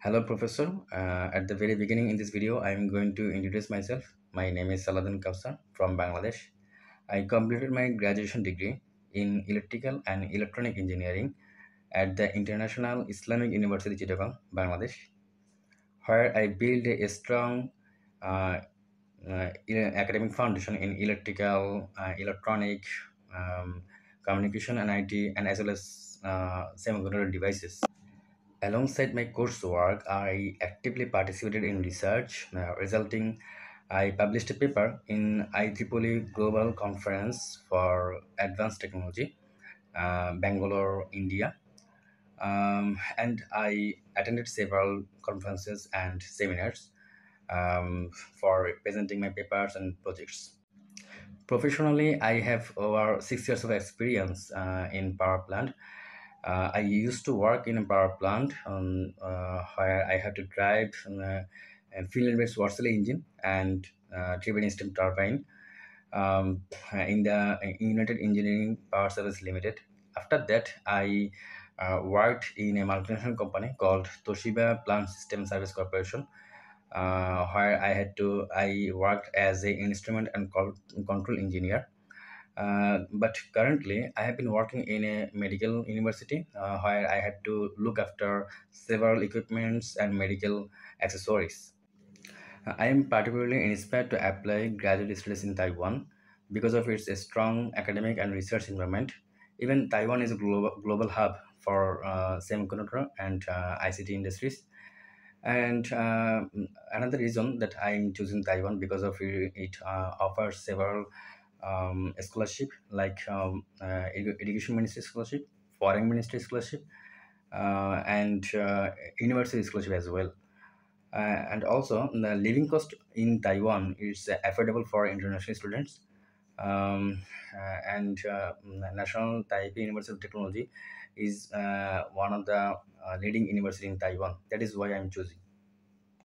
Hello, Professor. At the very beginning in this video, I am going to introduce myself. My name is Saladin Kausar from Bangladesh. I completed my graduation degree in electrical and electronic engineering at the International Islamic University, Chittagong, Bangladesh, where I built a strong uh, academic foundation in electrical, electronic, um, communication, and IT, and as well as semiconductor devices. Alongside my coursework, I actively participated in research, resulting I published a paper in IEEE Global Conference for Advanced Technology, Bangalore, India. And I attended several conferences and seminars for presenting my papers and projects. Professionally, I have over 6 years of experience in power plant. I used to work in a power plant where I had to drive a fuel-based Worcester engine and turbine steam turbine in the United Engineering Power Service Limited. After that, I worked in a multinational company called Toshiba Plant System Service Corporation, where I worked as a instrument and control engineer. But currently, I have been working in a medical university where I had to look after several equipments and medical accessories. I am particularly inspired to apply graduate studies in Taiwan because of its strong academic and research environment. Even Taiwan is a global hub for semiconductor and ICT industries. And another reason that I'm choosing Taiwan because of it offers several scholarship like education ministry scholarship, foreign ministry scholarship, and university scholarship as well. And also the living cost in Taiwan is affordable for international students. And National Taipei University of Technology is one of the leading university in Taiwan. That is why I'm choosing.